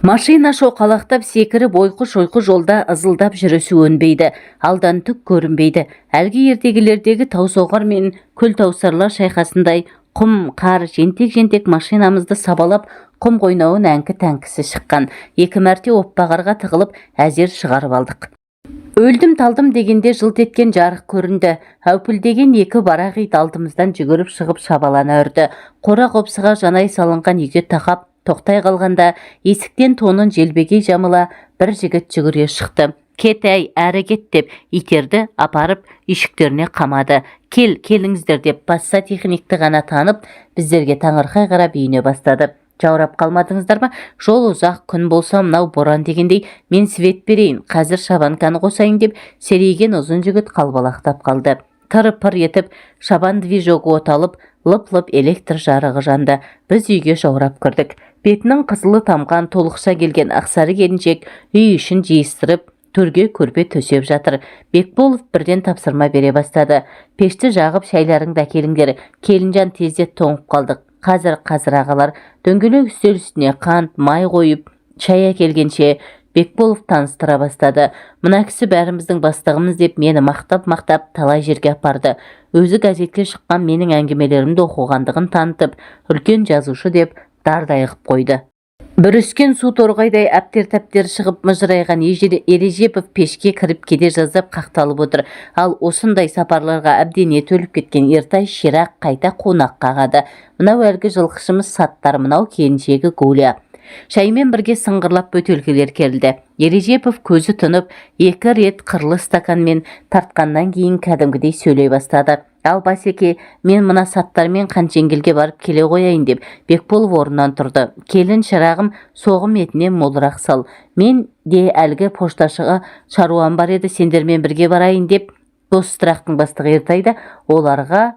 Машина шоқалақтап секіріп ойқы-шойқы жолда ызылдап жүрісі өнбейді, алдан түк көрінбейді. Әлгі ертегілердегі таусоғар мен күл таусарлар шайқасындай құм, қар, жентек-жентек машинамызды сабалап құм қойнауын әңкі-тәңкісі шыққан. 2 мәрте оппағарға тығылып әзер шығарып алдық. Өлдім-талдым дегенде жылт еткен жарық көрінді. Әупілдеген 2 барақ ит алдымыздан жүгіріп шығып шабалана үрді. Қора-қопсыға жанай салынған үйге тақап тоқтай қалғанда есіктен тонын желбегей жамыла бір жігіт жүгіре шықты. Кет әй, әрі кет деп итерді, апарып үйшіктеріне қамады. Келіңіздер деп басса техникті ғана танып, біздерге таңырқай қарап үйіне бастады. Жаурап қалмадыңыздар ма? Жол ұзақ, күн болса мынау боран дегендей, мен свет берейін, қазір шабанканы қосайын деп серейген ұзын жігіт қалбалақтап қалды. Тыры-пыр етіп шабан движогы оталып, лып-лып электр жарығы жанды. Біз үйге жаурап кірдік. Бетінің қызылы тамған толықша келген ақсары келіншек үй ішін жиыстырып, төрге көрпе төсеп жатыр. Бекболов бірден тапсырма бере бастады. Пешті жағып шайларыңды әкеліңдер. Келінжан тездет тоңып қалдық. Қазір ағалар дөңгелек үстел үстіне қант, май қойып, шай әкелгенше Бекболов таныстыра бастады. Мына кісі бәріміздің бастығымыз деп мені мақтап талай жерге апарды. Өзі газетке шыққан менің әңгімелерімді оқығандығын танытып, үлкен жазушы деп дардай қып қойды. Бір үскен су торғайдай әптер-тәптер шығып мыжырайған Ережепов пешке кіріп кеде жаздап қақталып отыр. Ал осындай сапарларға әбден етөліп кеткен Ертай ширақ қайта қонақ қағады. Мынау әлгі жылқышымыз Саттар, мынау келіншегі Гуля. Шаймен бірге сыңғырлап бөтелкелер келді. Ережепов көзі тұнып, 2 рет қырлы стаканмен тартқаннан кейін кәдімгідей сөйлей бастады. Ал Басеке, мен мына Саттармен Қаншенгелге барып келе қояйын деп Бекболов орнынан тұрды. Келін шырағым, соғым етіне молырақ сал. Мен де әлгі пошташыға шаруам бар еді, сендермен бірге барайын деп Достырақтың бастығы Ертайды оларға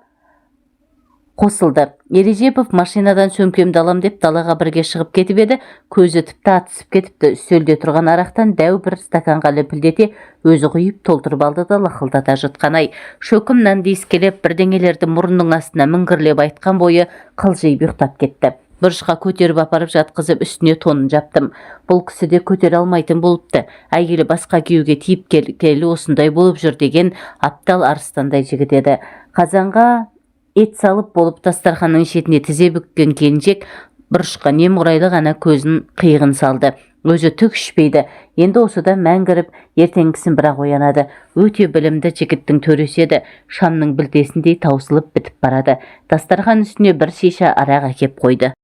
қосылды. Ережепов машинадан сөмкемді алам деп далаға бірге шығып кетіп еді, көзі тіпті атысып кетіпті. Үстелде тұрған арақтан дәу бір стаканға лепілдете өзі құйып толтырып алды да лақылдата жұтқан-ай. Шөкім нанды иіскелеп бірдеңелерді мұрынның астына міңгірлеп айтқан бойы қылжиып ұйықтап кетті. Бұрышқа көтеріп апарып жатқызып үстіне тонын жаптым. Бұл кісі де көтере алмайтын болыпты. Әйгілі басқа күйеуге тиіп келі осындай болып жүр деген аптал арыстандай жігіт еді. Қазанға ет салып болып дастарханның шетіне тізе бүккен келіншек бұрышқа немқұрайлы ғана көзін қиығын салды. Өзі түк ішпейді. Енді осыда мәңгіріп, ертеңгісін бірақ оянады. Өте білімді жігіттің төресі еді. Шамның білтесіндей таусылып бітіп барады. Дастархан үстіне бір шиша арақ әкеп қойды.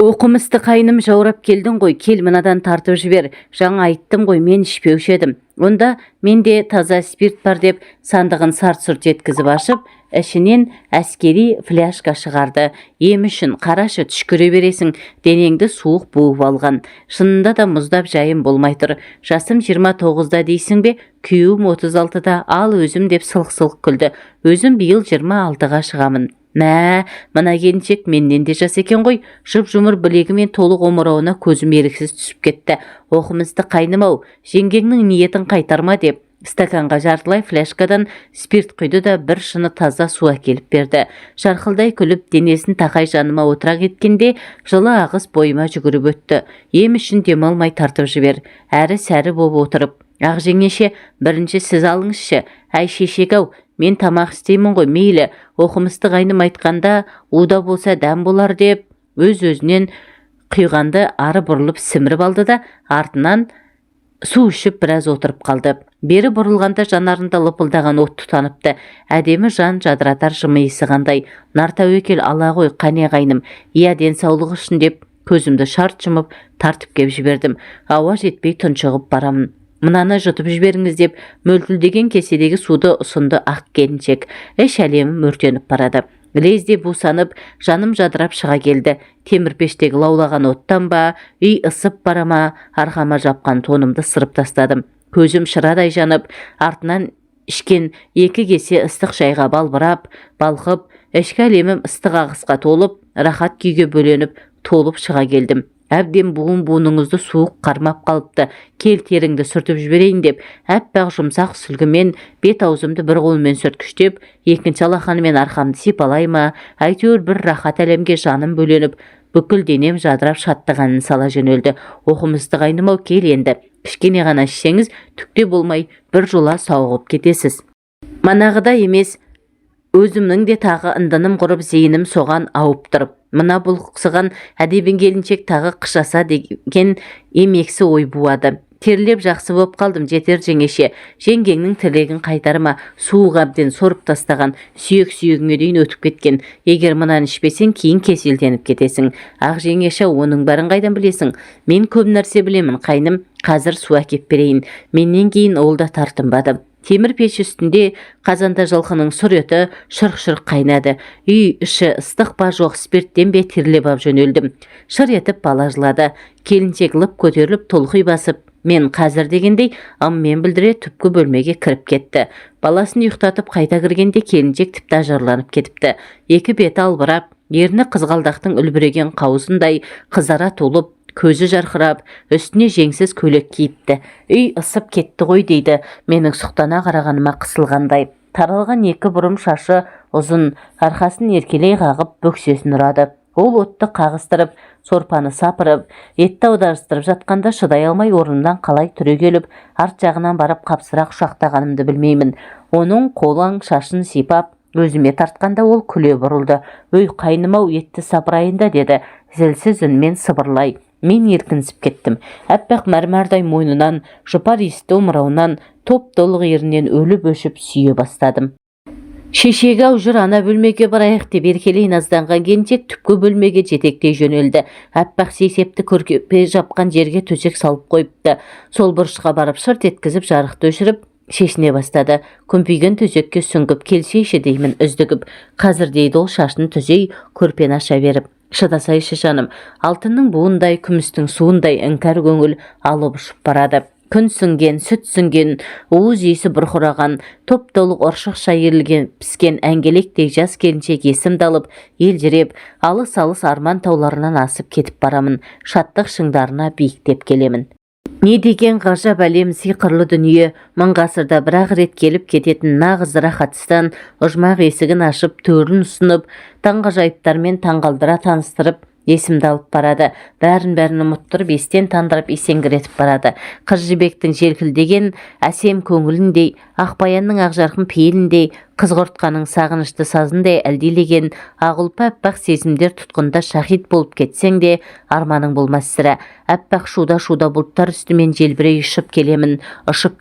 Оқымысты қайным, жаурап келдің ғой, кел мынадан тартып жібер. Жаңа айттым ғой, мен ішпеуші едім. Онда менде таза спирт бар деп сандығын сарт-сұрт еткізіп ашып, ішінен әскери фляшка шығарды. Ем үшін қарашы, түшкіре бересің, денеңді суық буып алған. Шынында да мұздап жайым болмай тұр. Жасым 29-да дейсің бе, күйеуім 36-да, ал өзім деп сылқ-сылқ күлді. Өзім биыл 26-ға шығамын. Мә, мына келіншек менен де жас екен ғой. Жұп-жұмыр білегі мен толық омырауына көзім еріксіз түсіп кетті. Оқымысты қайным-ау, жеңгеңнің ниетін қайтарма деп стаканға жартылай фляшкадан спирт құйды да бір шыны таза су әкеліп берді. Жарқылдай күліп денесін тақай жаныма отыра кеткенде жылы ағыс бойыма жүгіріп өтті. Ем үшін демалмай тартып жібер. Әрі-сәрі боп отырып, ақ жеңеше, бірінші сіз алыңызшы. Әй шешек-ау, мен тамақ істеймін ғой, мейлі. Оқымысты қайным айтқанда уда болса дәм болар деп өз-өзінен құйғанды ары бұрылып сіміріп алды да артынан су ішіп біраз отырып қалды. Бері бұрылғанда жанарында лыпылдаған от тұтаныпты. Әдемі жан жадыратар жымиысы қандай. Нартәуекел ала ғой, қане қайным. Иә, денсаулығы үшін деп көзімді шарт жұмып тартып кеп жібердім. Ауа жетпей тұншығып барамын. Мынаны жұтып жіберіңіз деп мөлтілдеген кеседегі суды ұсынды ақ келіншек. Іш әлемім өртеніп барады. Лезде бусанып, жаным жадырап шыға келді. Темірпештегі лаулаған оттан ба, үй ысып барама, арқама жапқан тонымды сырып тастадым. Көзім шырадай жанып, артынан ішкен 2 кесе ыстық шайға балбырап, балқып, ішкі әлемім ыстық ағысқа толып, рахат күйге бөленіп, толып шыға келдім. Әбден буын-буыныңызды суық қармап қалыпты. Кел теріңді сүртіп жіберейін деп, әппақ жұмсақ сүлгімен бет аузымды бір қолмен сүрткіштеп, екінші алақанымен арқамды сипалай ма, әйтеуір бір рахат әлемге жаным бөленіп, бүкіл денем жадырап шаттығанын сала жөнелді. Оқымызды қайнымау, кел енді. Кішкене ғана ішсеңіз, түкте болмай бір жола сауығып кетесіз. Манағыда емес, өзімнің де тағы ындыным құрып, зейінім соған ауып тұрып. Мына бұлқысыған әдебін келіншек тағы қышаса деген емексі ой буады. Терлеп жақсы боп қалдым, жетер жеңеше. Жеңгеңнің тілегін қайтарма. Суық әбден сорып тастаған, сүйек-сүйегіңе дейін өтіп кеткен. Егер мұнан ішпесең, кейін кеселденіп кетесің. Ақ жеңеше, оның бәрін қайдан білесің? Мен көп нәрсе білемін, қайным. Қазір су әкеп берейін. Менен кейін ол да тартынбады. Темір пеш үстінде қазанда жылқының сұр еті шырқ-шырқ қайнады. Үй іші ыстық па жоқ, спирттен бе терлеп ап жөнелдім. Шыр етіп бала жылады. Келіншек лып көтеріліп толқи басып, мен қазір дегендей ыммен білдіре түпкі бөлмеге кіріп кетті. Баласын ұйықтатып қайта кіргенде келіншек тіпті ажарланып кетіпті. Екі беті албырап, ерні қызғалдақтың үлбіреген қауызындай қызара толып, көзі жарқырап, үстіне жеңсіз көйлек киіпті. Үй ысып кетті ғой дейді, менің сұқтана қарағаныма қысылғандай. Таралған екі бұрым шашы ұзын, арқасын еркелей қағып, бөксесін ұрады. Ол отты қағыстырып, сорпаны сапырып, етті аударыстырып жатқанда шыдай алмай орнымнан қалай түрегеліп, арт жағынан барып қапсырақ құшақтағанымды білмеймін. Оның қолаң шашын сипап, өзіме тартқанда ол күле бұрылды. Өй қайнымау, етті сапырайында деді, зілсіз үнмен сыбырлай. Мен еркінсіп кеттім. Әппақ мәрмәрдай мойнынан, жұпар иісті омырауынан, топ-толық ерінен өліп өшіп сүйе бастадым. Шешегі-ау, жүр ана бөлмеге барайық деп еркелей назданған келіншек түпкі бөлмеге жетектей жөнелді. Әппақ сейсепті көрпе жапқан жерге төсек салып қойыпты. Сол бұрышқа барып шырт еткізіп жарықты өшіріп шешіне бастады. Күмпиген төсекке сүңгіп келсейші деймін үздігіп. Қазір дейді ол шашын түзей, көрпені аша беріп. Шыдасайшы жаным, алтынның буындай, күмістің суындай іңкәр көңіл алып ұшып барады. Күн сіңген, сүт сіңген, уыз иісі бұрқыраған, топ-толық ұршықша иірілген піскен әңгелектей жас келіншек есімді алып, елжіреп, алыс-алыс арман тауларынан асып кетіп барамын. Шаттық шыңдарына биіктеп келемін. Не деген ғажап әлем, сиқырлы дүние, мың ғасырда бір-ақ рет келіп кететін нағыз рахатстан, ұжмақ есігін ашып, төрін ұсынып, таңғажайыптармен таңғалдыра таныстырып, есімді алып барады. Бәрін ұмыттырып, естен тандырып, есеңгіретіп барады. Қыз жібектің желкілдеген әсем көңіліндей, Ақбаянның ақжарқын пейіліндей, қызғыртқаның сағынышты сазындай әлдилеген ағылпа әппақ сезімдер тұтқында шахид болып кетсең де, арманың болмас сірә. Әппақ шуда-шуда бұлттар үстімен желбірей ұшып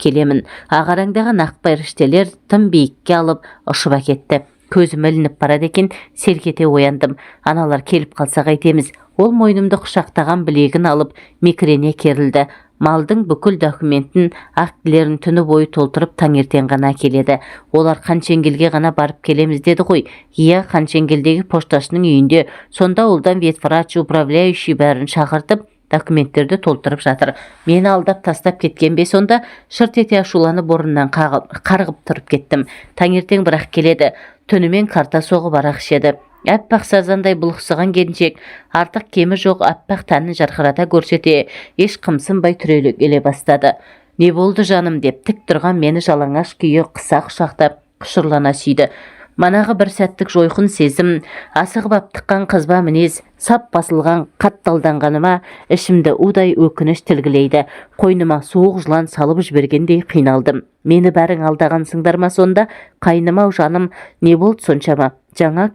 келемін. Ағараңдаған ақ періштелер тым биікке алып ұшып әкетті. Көзім ілініп барады екен, селкете ояндым. Аналар келіп қалса қайтеміз. Ол мойнымды құшақтаған білегін алып, мекірене керілді. Малдың бүкіл документін, актілерін түні бойы толтырып таңертең ғана келеді. Олар Қаншенгелге ғана барып келеміз деді ғой. Иә, Қаншенгелдегі пошташының үйінде. Сонда олдан ветврач, управляющий бәрін шақыртып, документтерді толтырып жатыр. Мені алдап тастап кеткен бе сонда? Шырт ете ашуланып орнынан қарғып тұрып кеттім. Таңертең бірақ келеді. Түнімен карта соғып арақ ішеді. Әппақ сазандай бұлықсыған келіншек, артық кемі жоқ әппақ тәнін жарқырата көрсете, еш қымсынбай түрегеле бастады. Не болды жаным деп тік тұрған мені жалаңаш күйі қыса құшақтап, құшырлана сүйді. Манағы бір сәттік жойқын сезім, асығып аптыққан қызба мінез, сап басылған қатталданғаныма ішімді удай өкініш тілгілейді. Қойныма суық жылан салып жібергендей қиналдым. Мені бәрің алдағансыңдар ма сонда? Қайнымау жаным, не болды соншама? Жаңа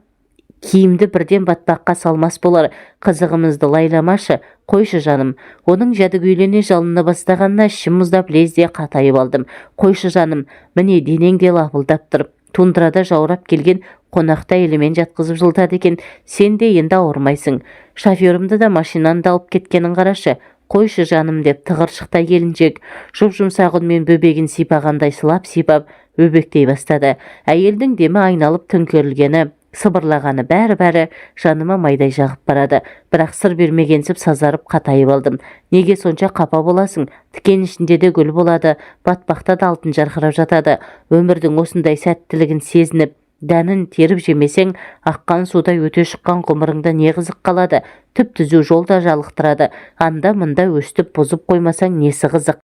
киімді бірден батпаққа салмас болар. Қызығымызды лайламашы, қойшы жаным. Оның жәдігөйлене жалына бастағанына ішім мұздап лезде қатайып алдым. Қойшы жаным, міне денеңде лапылдап тұрып, тундрада жаурап келген қонақта елімен жатқызып жылтады екен. Сен де енді ауырмайсың. Шоферімді да машинанды алып кеткенін қарашы. Қойшы жаным деп тығыршықтай келіншек жұп-жұмсақ үнмен бөбегін сипағандай сылап-сипап өбектей бастады. Әйелдің демі айналып төңкерілгені, сыбырлағаны бәрі жаныма майдай жағып барады. Бірақ сыр бермегенсіп сазарып қатайып алдым. Неге сонша қапа боласың? Тікен ішінде де гүл болады, батпақта да алтын жарқырап жатады. Өмірдің осындай сәттілігін сезініп, дәнін теріп жемесең, аққан суда өте шыққан ғұмырыңда не қызық қалады? Түп-түзу жолда жалықтырады. Анда-мында өстіп бұзып қоймасаң несі қызық?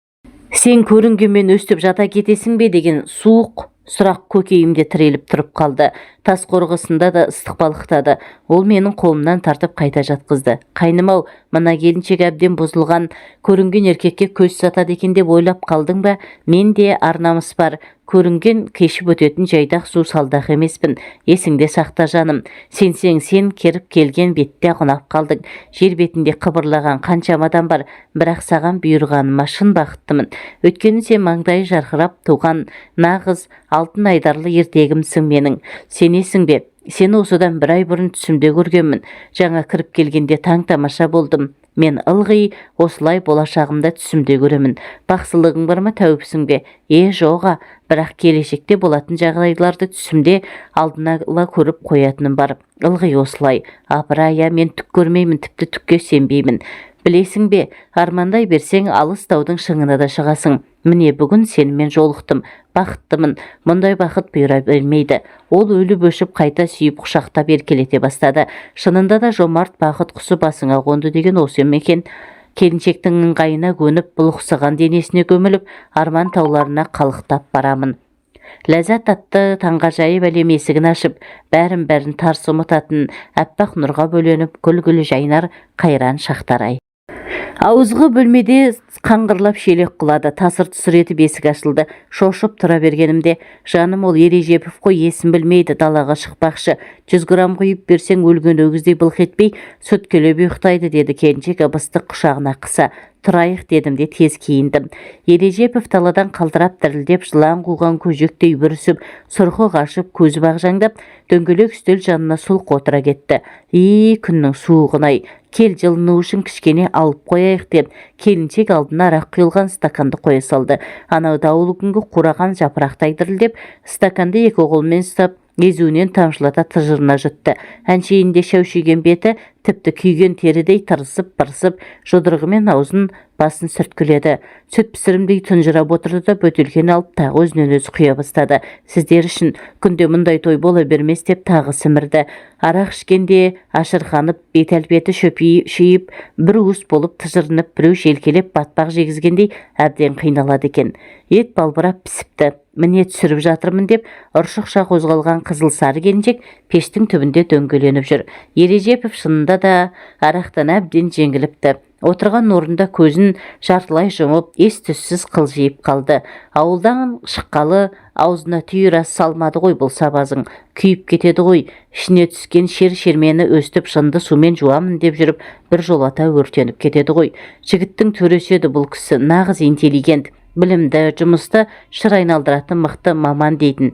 Сен көрінгенмен өстіп жата кетесің бе деген суық сұрақ көкейімде тіреліп тұрып қалды. Тас қорғысында да ыстық балықтады. Ол менің қолымнан тартып қайта жатқызды. Қайным-ау, мына келіншек әбден бұзылған, көрінген еркекке көз сатады екен деп ойлап қалдың ба? Менде ар намыс бар. Көрінген кешіп өтетін жайдақ су салдақ емеспін. Есіңде сақта жаным. Сенсең сен керіп келген бетте қонап қалдың. Жер бетінде қыбырлаған қаншама адам бар, бірақ саған бұйырғаныма шын бақыттымын. Өйткені сен маңдайы жарқырап туған нағыз алтын айдарлы ертегімсің менің. Сенесің бе? Сені осыдан бір ай бұрын түсімде көргенмін. Жаңа кіріп келгенде таң тамаша болдым. Мен ылғи осылай болашағымда түсімде көремін. Бақсылығың бар ма, тәуіпсің бе? Жоға, бірақ келешекте болатын жағдайларды түсімде алдына ала көріп қоятыным бар. Ылғи осылай. Апырай, мен түк көрмеймін, тіпті түкке сенбеймін. Білесің бе, армандай берсең алыс таудың шыңына да шығасың. Міне бүгін сенімен жолықтым. Бақыттымын. Мұндай бақыт бұйыра бермейді. Ол өліп өшіп қайта сүйіп құшақтап еркелете бастады. Шынында да жомарт бақыт құсы басыңа қонды деген осы ме екен? Келіншектің ыңғайына көніп, бұлықсыған денесіне көміліп, арман тауларына қалықтап барамын. Ләззат атты таңғажайып әлем есігін ашып, бәрін тарс ұмытатын, әппақ нұрға бөленіп, күлгілі жайнар қайран шақтар-ай. Ауызғы бөлмеде қаңғырлап шелек құлады. Тасыр-тұсыр етіп есік ашылды. Шошып тұра бергенімде, жаным, ол Ережепов қой, есін білмейді, далаға шықпақшы. 100 грамм құйып берсең өлген өгіздей былқ етпей сүткілеп ұйықтайды, деді келіншек ыбысты құшағына қыса. Тұрайық дедім де тез киіндім. Ережепов таладан қалтырап дірілдеп, жылан қуған көжектей бүрісіп, сұрқы қашып, көзі бағжаңдап, дөңгелек үстел жанына сұлқ отыра кетті. Күннің суығын-ай, кел жылыну үшін кішкене алып қояйық деп, келіншек алдына арақ құйылған стаканды қоя салды. Анау дауыл күнгі қураған жапырақтай дірілдеп, стаканды екі қолмен ұстап, езуінен тамшылата тыжырына жұтты. Әншейінде шәушиген беті тіпті күйген терідей тырысып-пырысып, жұдырығымен аузын басын сүрткіледі. Сүт пісірімдей тұнжырап отырды да бөтелкені алып тағы өзінен өзі құя бастады. Сіздер үшін күнде мұндай той бола бермес деп тағы сімірді. Арақ ішкенде ашырқанып, бет-әлпеті шөпшиіп, бір уыс болып тыжырынып, біреу желкелеп батпақ жегізгендей әбден қиналады екен. Ет балбырап пісіпті. Міне түсіріп жатырмын деп, ұршықша қозғалған қызыл-сары келіншек пештің түбінде дөңгеленіп жүр. Ережепов шынында да арақтан әбден жеңіліпті. Отырған орында көзін жартылай жұмып, ес-түссіз қылжиып қалды. Ауылдан шыққалы аузына түйір ас салмады ғой бұл сабазың. Күйіп кетеді ғой. Ішіне түскен шер-шермені өстіп шынды сумен жуамын деп жүріп, бір жолата өртеніп кетеді ғой. Жігіттің төресі еді бұл кісі, нағыз интеллигент, білімді, жұмысты шыр айналдыратын мықты маман дейтін.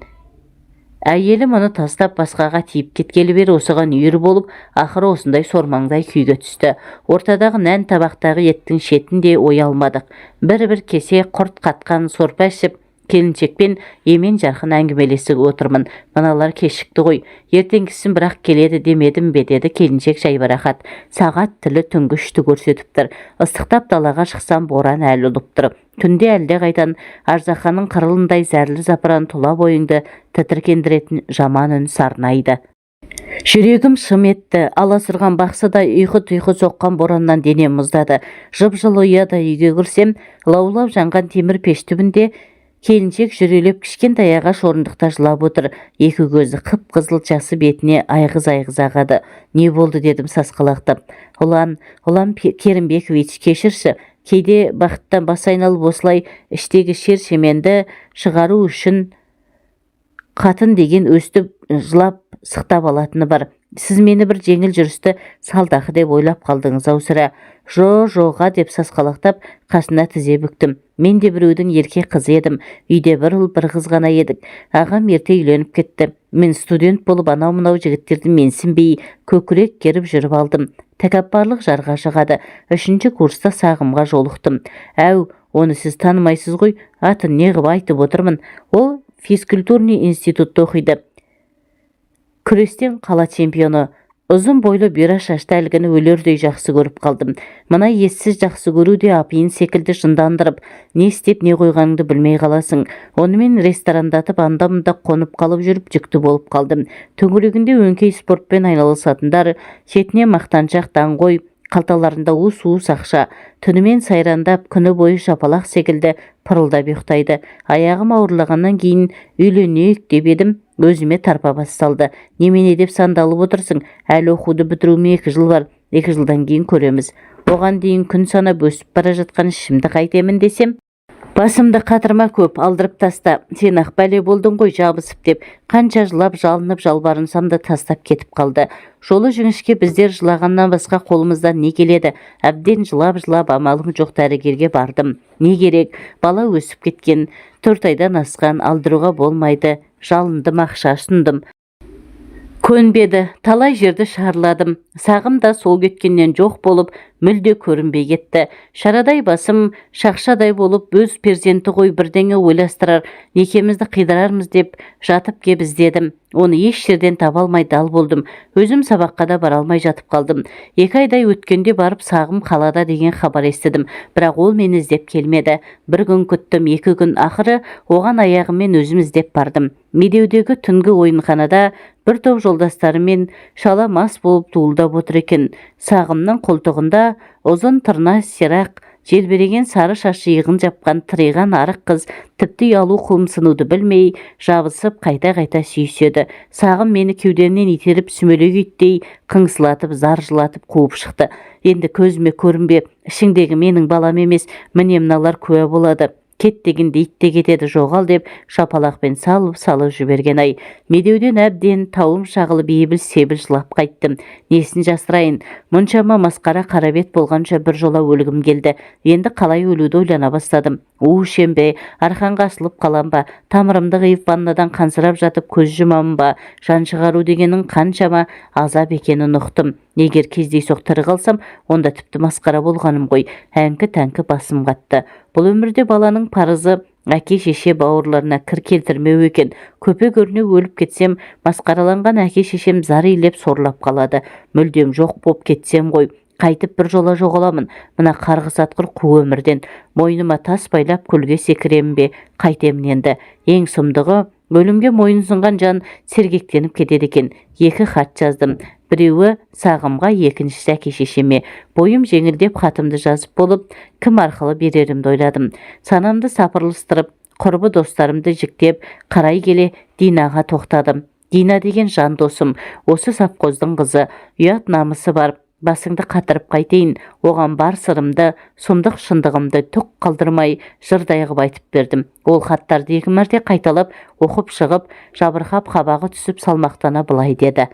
Әйелі мұны тастап басқаға тиіп кеткелі бері осыған үйір болып, ақыры осындай сормаңдай күйге түсті. Ортадағы нән табақтағы еттің шетін де ой алмадық. Бір-бір кесе құрт қатқан сорпа ішіп, келіншекпен емен жарқын әңгімелесіп отырмын. Мыналар кешікті ғой. Ертеңгісін бірақ келеді демедім бе, деді келіншек жайбарақат. Сағат тілі түнгі 3-ті көрсетіп тұр. Ыстықтап далаға шықсам боран әлі ұлып тұр. Түнде әлде қайдан аждаханың қырылындай зәрлі запыран тұла бойыңды тітіркендіретін жаман үн сарнайды. Жүрегім шым етті. Аласұрған бақсыдай ұйқы-тұйқы соққан бораннан денем мұздады. Жып-жылы ұяда үйге кірсем, лаулап жанған темір пеш түбінде келіншек жүрелеп кішкентай ағаш орындықта жылап отыр. Екі көзі қып-қызыл жасы бетіне айғыз-айғыз ағады. Не болды дедім сасқалақтап. Ұлан Керімбекович, кешірші. Кейде бақыттан бас айналып осылай іштегі шер-шеменді шығару үшін қатын деген өстіп жылап сықтап алатыны бар. Сіз мені бір жеңіл жүрісті салдақы деп ойлап қалдыңыз-ау сірә. Жоға деп сасқалақтап қасына тізе бүктім. Мен де біреудің ерке қызы едім. Үйде бір ұл бір қыз ғана едік. Ағам ерте үйленіп кетті. Мен студент болып анау-мынау жігіттерді менсінбей көкірек керіп жүріп алдым. Тәкаппарлық жарға жығады. 3-ші курста сағымға жолықтым. Әу, оны сіз танымайсыз ғой, атын не ғып айтып отырмын. Ол физкультурный институтта оқиды. Күрестен қала чемпионы. Ұзын бойлы бұйра шашты әлгіні өлердей жақсы көріп қалдым. Мына ессіз жақсы көру де апиын секілді жындандырып, не істеп не қойғаныңды білмей қаласың. Онымен ресторандатып анда-мында қонып қалып жүріп жүкті болып қалдым. Төңірегінде өңкей спортпен айналысатындар, шетіне мақтаншақ даңғой, қалталарында уыс-уыс ақша. Түнімен сайрандап, күні бойы жапалақ секілді пырылдап ұйықтайды. Аяғым ауырлағаннан кейін үйленейік деп едім, өзіме тарпа басталды. Немене деп сандалып отырсың? Әлі оқуды бітіруіме 2 жыл бар. 2 жылдан кейін көреміз. Оған дейін күн санап өсіп бара жатқан ішімді қайтемін десем, басымды қатырма көп, алдырып таста. Сен ақ бәле болдың ғой жабысып деп. Қанша жылап жалынып жалбарынсам да тастап кетіп қалды. Жолы жіңішке, біздер жылағаннан басқа қолымыздан не келеді? Әбден жылап амалым жоқ, дәрігерге бардым. Не керек? Бала өсіп кеткен, 4 айдан асқан, алдыруға болмайды. Жалындым, ақша ұсындым. Көнбеді, талай жерді шарладым. Сағым да сол кеткеннен жоқ болып, мүлде көрінбей кетті. Шарадай басым, шақшадай болып, өз перзенті ғой бірдеңе ойластырар, некемізді қидырармыз деп жатып кеп іздедім. Оны еш жерден таба алмай дал болдым. Өзім сабаққа да бара алмай жатып қалдым. 2 айдай өткенде барып сағым қалада деген хабар естідім. Бірақ ол мені іздеп келмеді. 1 күн күттім, 2 күн, ақыры оған аяғыммен өзім іздеп бардым. Медеудегі түнгі ойынханада бір топ жолдастарымен шала мас болып туылдап отыр екен. Сағымның қолтығында ұзын тырна сирақ, желбереген сары шашы иығын жапқан тыриған арық қыз тіпті ұялу қомсынуды білмей жабысып қайта-қайта сүйіседі. Сағым мені кеудемнен итеріп сүмелек иттей қыңсылатып, зар жылатып қуып шықты. Енді көзіме көрінбе, ішіңдегі менің балам емес, міне мыналар куә болады. Кет дегенде ит те кетеді, жоғал деп шапалақпен салып жіберген ай. Медеуден әбден тауым шағылып ебіл-себіл жылап қайттым. Несін жасырайын, мұншама масқара қарабет болғанша бір жола өлгім келді. Енді қалай өлуді ойлана бастадым. Шембе, арқанға асылып қалам ба, тамырымды қиып ваннадан қансырап жатып көз жұмамын ба, жан шығару дегенің қаншама азап екенін ұқтым. Егер кездейсоқ тірі қалсам, онда тіпті масқара болғаным ғой. Әңкі-тәңкі басым қатты. Бұл өмірде баланың парызы әке-шеше бауырларына кір келтірмеу екен. Көпе көріне өліп кетсем, масқараланған әке-шешем зар илеп сорлап қалады. Мүлдем жоқ боп кетсем ғой, қайтып бір жола жоғаламын. Мына қарғыс атқыр қу өмірден. Мойныма тас байлап көлге секірем бе, қайтем енді. Ең сұмдығы, өлімге мойын сұнған жан сергектеніп кетеді екен. 2 хат жаздым. Біреуі Сағымға, екіншісі әке-шешеме. Бойым жеңілдеп хатымды жазып болып, кім арқылы берерімді ойладым. Санамды сапырылыстырып, құрбы достарымды жіктеп, қарай келе Динаға тоқтадым. Дина деген жан досым, осы совхоздың қызы, ұят намысы бар. Басыңды қатырып қайтейін, оған бар сырымды, сұмдық шындығымды түк қалдырмай жырдай қып айтып бердім. Ол хаттарды 2 мәрте қайталап, оқып шығып, жабырқап қабағы түсіп салмақтана былай деді.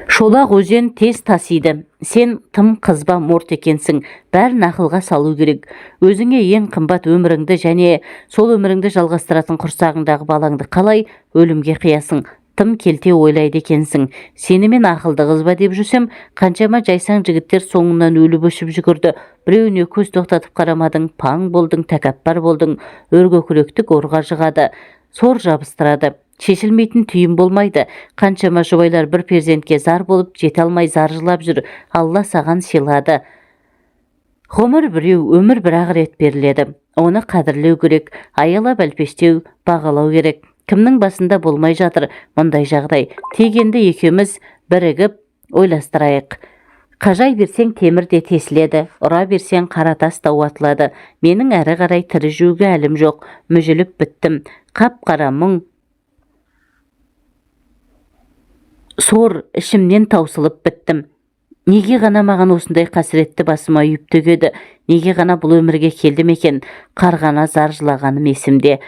Шолақ өзен тез тасиды. Сен тым қызба морт екенсің. Бәрін ақылға салу керек. Өзіңе ең қымбат өміріңді және сол өміріңді жалғастыратын құрсағыңдағы балаңды қалай өлімге қиясың? Тым келте ойлайды екенсің. Сені мен ақылды қыз ба деп жүрсем, қаншама жайсаң жігіттер соңынан өліп өшіп жүгірді. Біреуіне көз тоқтатып қарамадың, паң болдың, тәкаппар болдың, өргөкіректік орға жығады, сор жабыстырады. Шешілмейтін түйін болмайды. Қаншама жұбайлар бір перзентке зар болып, жете алмай зар жылап жүр. Алла саған сыйлады. Ғұмыр біреу, өмір бір-ақ рет беріледі. Оны қадірлеу керек, аялап әлпештеу, бағалау керек. Кімнің басында болмай жатыр мұндай жағдай. Тек енді екеуміз бірігіп ойластырайық. Қажай берсең темір де тесіледі, ұра берсең қара тас та уатылады. Менің әрі қарай тірі жүруге әлім жоқ. Мүжіліп біттім. Қап-қара мұң сор ішімнен таусылып біттім. Неге ғана маған осындай қасіретті басыма үйіп төгеді? Неге ғана бұл өмірге келдім екен? Қарғана зар жылағаным есімде.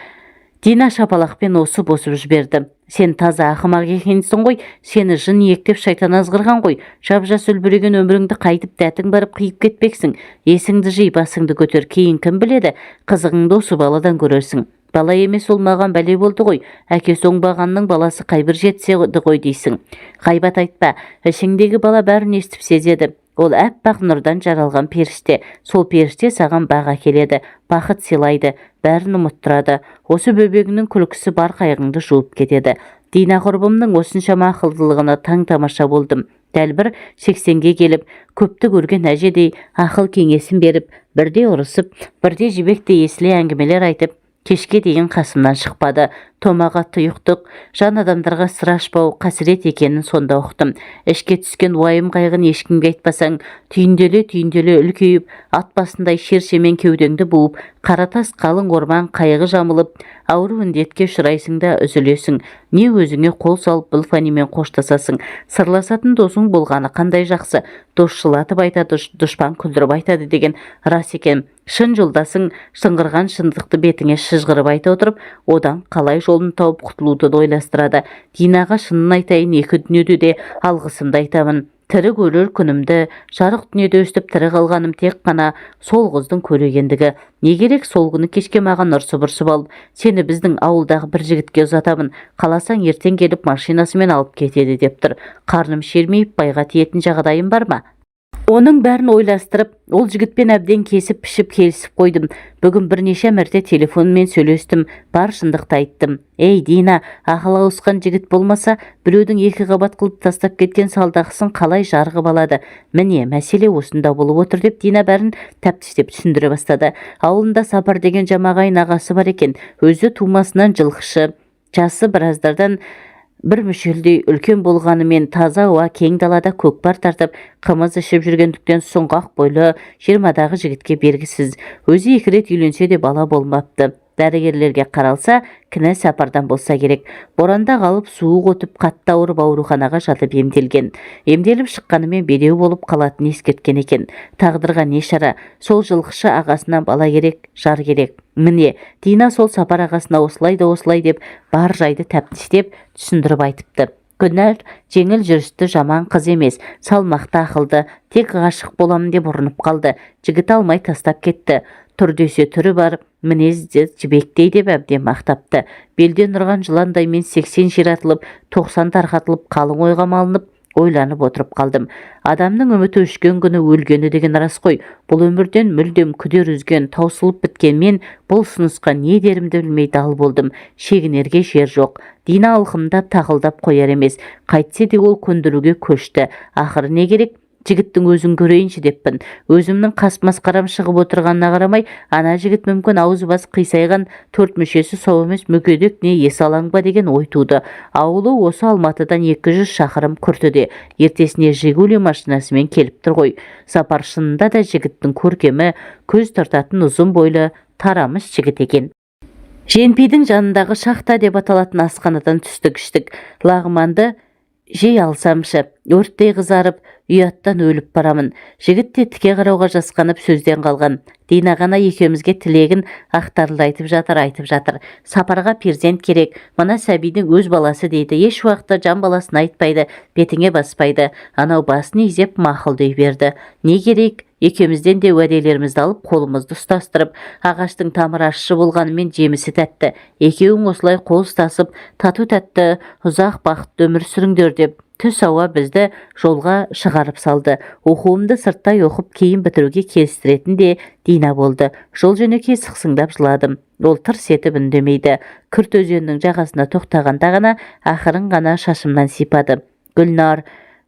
Дина шапалақпен осып жіберді. Сен таза ақымақ екенсің ғой, сені жын ектеп шайтан азғырған ғой. Жап-жас үлбіреген өміріңді қайтып дәтің барып қиып кетпексің. Есіңді жи, басыңды көтер, кейін кім біледі, қызығыңды осы баладан көрерсің. Бала емес ол маған бәле болды ғой, әкесі оңбағанның баласы қайбір жетседі ғой дейсің. Ғайбат айтпа, ішіңдегі бала бәрін естіп сезеді. Ол әппақ нұрдан жаралған періште. Сол періште саған бақ әкеледі, бақыт сыйлайды, бәрін ұмыттырады. Осы бөбегінің күлкісі бар қайғыңды жуып кетеді. Дина құрбымның осыншама ақылдылығына таң-тамаша болдым. Дәл бір 80-ге келіп, көпті көрген әжедей ақыл кеңесін беріп, бірде ұрысып, бірде жібектей есіле әңгімелер айтып, кешке дейін қасымнан шықпады. томаға тұйықтық, жан адамдарға сыр ашпау қасірет екенін сонда ұқтым. Ішке түскен уайым қайғын ешкімге айтпасаң, түйінделе үлкейіп, ат басындай шершемен кеудеңді буып, қаратас қалың орман қайғы жамылып, ауру індетке ұшырайсың да үзілесің. Не өзіңе қол салып бұл фанимен қоштасасың. Сырласатын досың болғаны қандай жақсы. Дос жылатып айтады, дұшпан күлдіріп айтады деген рас екен. Шын жолдасың шыңғырған шындықты бетіңе шыжғырып айта отырып, одан қалай жолын тауып құтылуды да ойластырады. Динаға шынын айтайын, екі дүниеде де алғысымды айтамын. Тірі көрер күнімді, жарық дүниеде өстіп тірі қалғаным тек қана сол қыздың көрегендігі. Не керек сол күні кешке маған ұрсып алып, сені біздің ауылдағы бір жігітке ұзатамын, қаласаң ертең келіп машинасымен алып кетеді деп тұр. Қарным шермейіп байға тиетін жағдайым бар ма? Оның бәрін ойластырып, ол жігітпен әбден кесіп пішіп келісіп қойдым. Бүгін бірнеше мәрте телефонмен сөйлестім, бар шындықты айттым. Ей Дина, ақыл ауысқан жігіт болмаса, біреудің екі қабат қылып тастап кеткен салдақысын қалай жарғып алады? Міне, мәселе осында болып отыр деп Дина бәрін тәптіштеп түсіндіре бастады. Ауылында Сапар деген жамағайын ағасы бар екен. Өзі тумасынан жылқышы, жасы біраздардан бір мүшелдей үлкен болғанымен таза ауа кең далада көкпар тартып, қымыз ішіп жүргендіктен сұңғақ бойлы 20-дағы жігітке бергісіз. Өзі 2 рет үйленсе де бала болмапты. Дәрігерлерге қаралса, кінә Сапардан болса керек. Боранда қалып суық өтіп, қатты ауырып ауруханаға жатып емделген. Емделіп шыққанымен бедеу болып қалатын ескерткен екен. Тағдырға не шара, сол жылқышы ағасынан бала керек, жар керек. Міне, Дина сол Сапар ағасына осылай деп бар жайды тәптіштеп түсіндіріп айтыпты. Күнәр жеңіл жүрісті жаман қыз емес, салмақты ақылды, тек ғашық боламын деп ұрынып қалды. Жігіт алмай тастап кетті. Тұр десе түрі бар, мінезі жібектей деп әбден мақтапты. Белден ұрған жыландаймен 80 ширатылып, 90 тарқатылып, қалың ойға малынып, ойланып отырып қалдым. Адамның үміті өшкен күні өлгені деген рас қой. Бұл өмірден мүлдем күдер үзген, таусылып біткен мен бұл ұсынысқа не дерімді білмей дал болдым. Шегінерге жер жоқ. Дина алқымдап тақылдап қояр емес. Қайтсе де ол көндіруге көшті. Ақыры не керек? Жігіттің өзін көрейінші деппін. Өзімнің қас масқарам шығып отырғанына қарамай, ана жігіт мүмкін аузы басы қисайған, 4 мүшесі сау емес мүгедек не есі алаң ба деген ой туды. Ауылы осы Алматыдан 200 шақырым күртіде. Ертесіне Жигули машинасымен келіп тұр ғой. Сапар шынында да жігіттің көркемі, көз тартатын ұзын бойлы тарамыс жігіт екен. Женпейдің жанындағы шахта деп аталатын асханадан түстік іштік. Лағманды жей алсамшы, өрттей қызарып, ұяттан өліп барамын. Жігіт те тіке қарауға жасқанып сөзден қалған. Дина ғана екеумізге тілегін ақтарлы айтып жатыр. Сапарға перзент керек, мына сәбидің өз баласы дейді. Еш уақытта жан баласын айтпайды, бетіңе баспайды. Анау басын изеп мақұлдай берді. Не керек? Екеумізден де уәделерімізді алып, қолымызды ұстастырып, ағаштың тамыры ащы болғанымен жемісі тәтті. Екеуің осылай қол ұстасып, тату тәтті, ұзақ бақытты өмір сүріңдер деп түс ауа бізді жолға шығарып салды. Оқуымды сырттай оқып, кейін бітіруге келістіретін де Дина болды. Жол жөнекей сықсыңдап жыладым. Ол тырс етіп үндемейді. Күрт өзеннің жағасына тоқтағанда ғана ақырын ғана шашымнан сипады. Гүлнар,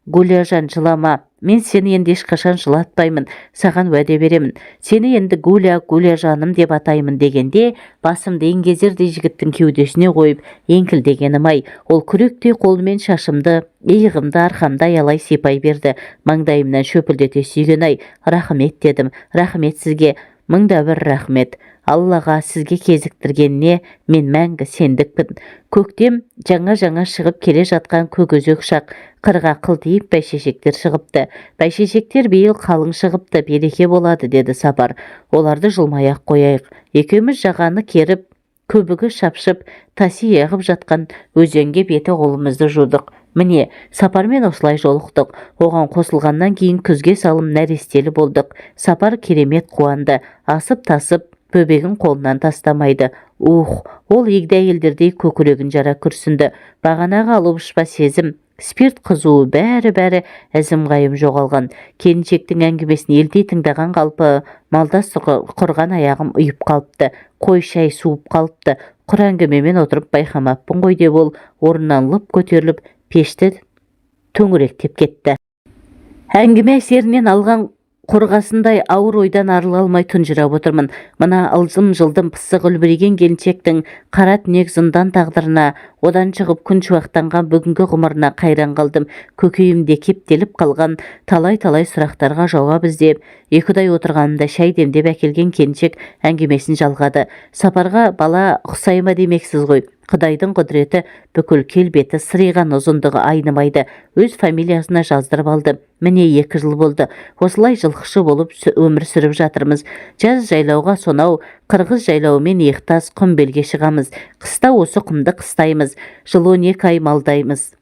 Гуляжан, жылама. Мен сені енді ешқашан жылатпаймын, саған уәде беремін. Сені енді Гуля жаным деп атаймын дегенде, басымды еңгезердей жігіттің кеудесіне қойып, еңкілдегенім-ай. Ол күректей қолымен шашымды, иығымды арқамда аялай сипай берді. Маңдайымнан шөпілдете сүйген-ай. Рахмет дедім. Рахмет сізге. Мыңда бір рахмет. Аллаға сізге кезіктіргеніне мен мәңгі сендікпін. Көктем жаңа шығып келе жатқан көкөзек шақ. Қырға қылтиып бәйшешектер шығыпты. Бәйшешектер биыл қалың шығыпты, береке болады деді Сапар. Оларды жылмай-ақ қояйық. Екеуміз жағаны керіп, көбігі шапшып, таси ағып жатқан өзенге беті қолымызды жудық. Міне, Сапармен осылай жолықтық. Оған қосылғаннан кейін күзге салым нәрестелі болдық. Сапар керемет қуанды. Асып-тасып, бөбегін қолынан тастамайды. Ол егде әйелдердей көкірегін жара күрсінді. Бағанағы алып-ұшпа сезім, спирт қызуы бәрі әзім қайым жоғалған. Келіншектің әңгімесін елдей тыңдаған қалпы, малдас құрған аяғым ұйып қалыпты. Қой шай суып қалыпты. Құр әңгімемен отырып байқамаппын ғой деп ол орнынан лып көтеріліп, пешті төңіректеп кетті. Әңгіме әсерінен алған қорғасындай ауыр ойдан арыла алмай тұнжырап отырмын. Мына ылжым-жылдым пысық үлбіреген келіншектің қара түнек зындан тағдырына, одан шығып күн шуақтанған бүгінгі ғұмырына қайран қалдым. Көкейімде кептеліп қалған талай-талай сұрақтарға жауап іздеп, екідай отырғанымда шай демдеп әкелген келіншек әңгімесін жалғады. Сапарға бала ұқсай ма демексіз ғой. Құдайдың құдіреті бүкіл келбеті сыриған ұзындығы айнымайды. Өз фамилиясына жаздырып алды. Міне 2 жыл болды. Осылай жылқышы болып өмір сүріп жатырмыз. Жаз жайлауға сонау қырғыз жайлауымен иықтас құм белге шығамыз. Қыста осы құмды қыстаймыз. Жыл 12 ай малдаймыз.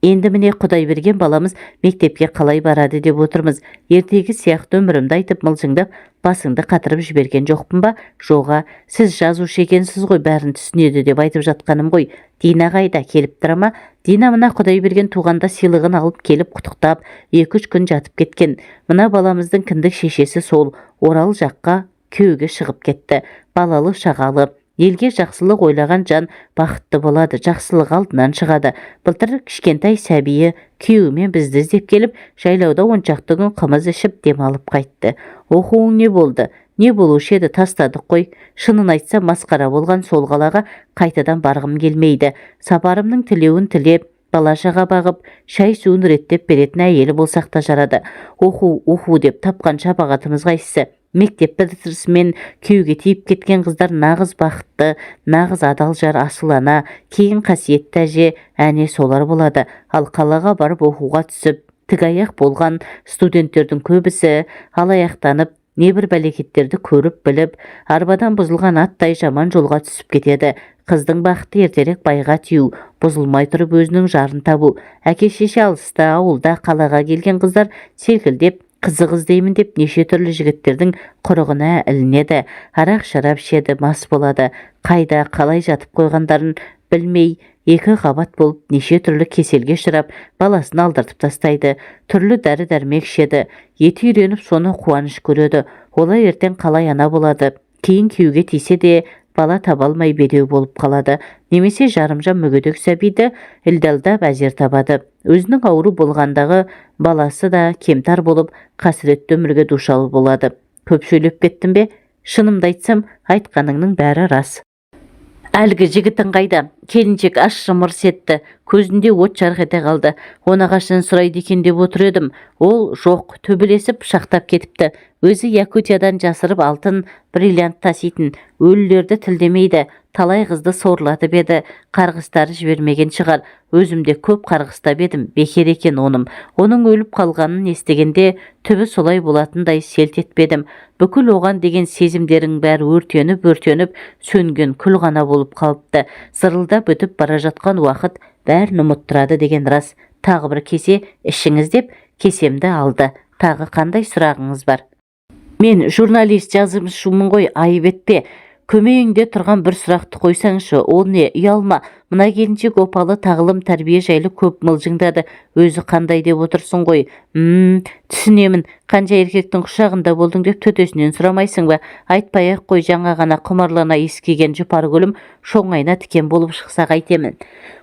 Енді міне Құдай берген баламыз мектепке қалай барады деп отырмыз. Ертегі сияқты өмірімді айтып мылжыңдап, басыңды қатырып жіберген жоқпын ба? Жоға, сіз жазушы екенсіз ғой, бәрін түсінеді деп айтып жатқаным ғой. Дина қайда, келіп тұра ма? Дина мына Құдай берген туғанда сыйлығын алып келіп құттықтап, 2-3 күн жатып кеткен. Мына баламыздың кіндік шешесі сол Орал жаққа күйеуге шығып кетті. Балалы шағалы. Елге жақсылық ойлаған жан бақытты болады, жақсылық алдынан шығады. Былтыр кішкентай сәбиі күйеуімен бізді іздеп келіп, жайлауда 10 шақты күн қымыз ішіп демалып қайтты. Оқуың не болды? Не болушы еді, тастадық қой. Шынын айтса масқара болған сол қалаға қайтадан барғым келмейді. Сапарымның тілеуін тілеп, бала-шаға бағып, шай суын реттеп беретін әйелі болсақ та жарады. Оқу деп тапқан шапағатымыз қайсысы? Мектеп бітірісімен күйеуге тиіп кеткен қыздар нағыз бақытты, нағыз адал жар асылана, кейін қасиетті әже, әне солар болады. Ал қалаға барып оқуға түсіп, тігаяқ болған студенттердің көбісі алаяқтанып, небір бәлекеттерді көріп біліп, арбадан бұзылған аттай жаман жолға түсіп кетеді. Қыздың бақыты ертерек байға тию, бұзылмай тұрып өзінің жарын табу. Әке-шеше алыста, ауылда, қалаға келген қыздар селкілдеп, қызық іздеймін деп неше түрлі жігіттердің құрығына ілінеді. Арақ шарап ішеді, мас болады. Қайда, қалай жатып қойғандарын білмей, 2 қабат болып неше түрлі кеселге ұшырап, баласын алдыртып тастайды. Түрлі дәрі-дәрмек ішеді. Еті үйреніп соны қуаныш көреді. Олай ертең қалай ана болады. Кейін күйеуге тисе де бала таба алмай бедеу болып қалады. Немесе жарымжан мүгедек сәбиді ілдалдап әзер табады. Өзінің ауру болғандағы баласы да кемтар болып қасіретті өмірге душал болады. Көп сөйлеп кеттім бе? Шынымды айтсам, айтқаныңның бәрі рас. Әлгі жігітің қайда? Келіншек ащы мырс етті. Көзінде от жарқ ете қалды. Оны қашан сұрайды екен деп отыр едім. Ол жоқ, төбелесіп пышақтап кетіпті. Өзі Якутиядан жасырып алтын бриллиант таситын. Өлілерді тілдемейді. Талай қызды сорлатып еді. Қарғыстары жібермеген шығар. Өзімде көп қарғыстап едім. Бекер екен оным. Оның өліп қалғанын естігенде түбі солай болатындай селт етпедім. Бүкіл оған деген сезімдерің бәрі өртеніп, сөнген күл ғана болып қалыпты. Зырылдап өтіп бара жатқан уақыт бәрін ұмыттырады деген рас. Тағы бір кесе ішіңіз деп кесемді алды. Тағы қандай сұрағыңыз бар? Мен журналист жазушымын ғой, айып етпе. Көмейіңде тұрған бір сұрақты қойсаңшы, ол не, ұялма. Мына келіншек опалы тағылым тәрбие жайлы көп мылжыңдады. Өзі қандай деп отырсын ғой. Түсінемін. Қанша еркектің құшағында болдың деп төтесінен сұрамайсың ба? Айтпай-ақ қой, жаңа ғана құмарлана ескеген жұпар гүлім шоңайна тікен болып шықса қайтемін.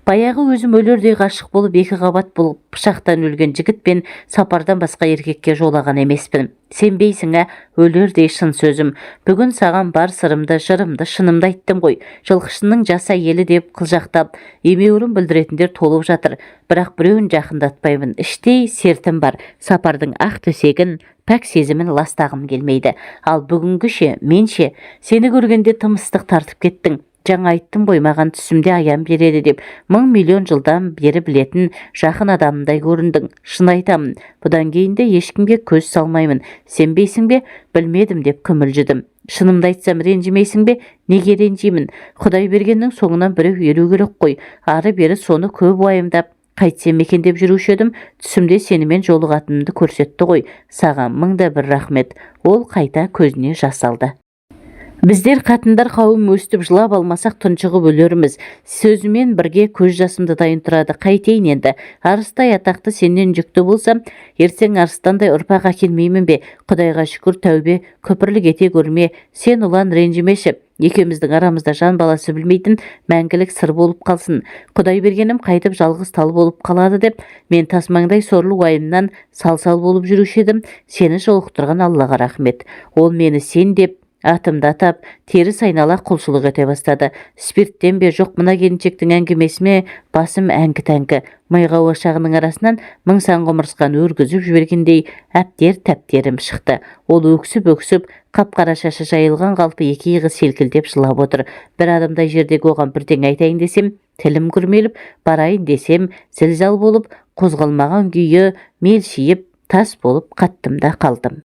Баяғы өзім өлердей ғашық болып 2 қабат болып пышақтан өлген жігітпен сапардан басқа еркекке жолаған емеспін. Сенбейсің, өлердей шын сөзім. Бүгін саған бар сырымды, жырымды, шынымды айттым ғой. Жылқышының жас әйелі деп қылжақтап, емеурін білдіретіндер толып жатыр. Бірақ біреуін жақындатпаймын. Іштей сертім бар. Сапардың ақ төсегін, пәк сезімін ластағым келмейді. Ал бүгінгіше, менше, сені көргенде тым ыстық тартып кеттің. Жаңа айттым ғой, маған түсімде аян береді деп. 1000 миллион жылдан бері білетін жақын адамдай көріндің. Шын айтамын, бұдан кейін де ешкімге көз салмаймын. Сенбейсің бе? Білмедім деп күмілжідім. Шынымды айтсам ренжімейсің бе? Неге ренжимін? Құдай бергеннің соңынан біреу еру керек қой. Ары бері соны көп уайымдап қайтсем екен деп жүруші едім. Түсімде сенімен жолығатынымды көрсетті ғой. Саған 1000 рахмет. Ол қайта көзіне жас алды. Біздер қатындар қауым өстіп жылап алмасақ тұншығып өлерміз. Сөзімен бірге көз жасымды дайын тұрады. Қайтейін енді. Арыстай атақты сенен жүкті болсам, ертең арыстандай ұрпақ әкелмеймін бе? Құдайға шүкір, тәубе, күпірлік ете көрме. Сен ұлан ренжімеші. Екеуміздің арамызда жан баласы білмейтін мәңгілік сыр болып қалсын. Құдай бергенім қайтып жалғыз тал болып қалады деп, мен тасмаңдай сорлы уайымнан сал-сал болып жүруші едім. Сені жолықтырған Аллаға рахмет. Ол мені сен деп атымды атап, теріс айнала құлшылық ете бастады. Спирттен бе жоқ, мына келіншектің әңгімесіме басым әңгі-тәңкі. Майға ошағының арасынан мың сан құмырсқан өргізіп жібергендей әптер-тәптерім шықты. Ол өксіп-өксіп, қап-қара шашы жайылған қалпы екі иығы селкілдеп жылап отыр. Бір адамдай жердегі оған бірдеңе айтайын десем, тілім күрмеліп, барайын десем, зілзал болып, қозғалмаған күйі мелшиіп, тас болып қаттым да қалдым.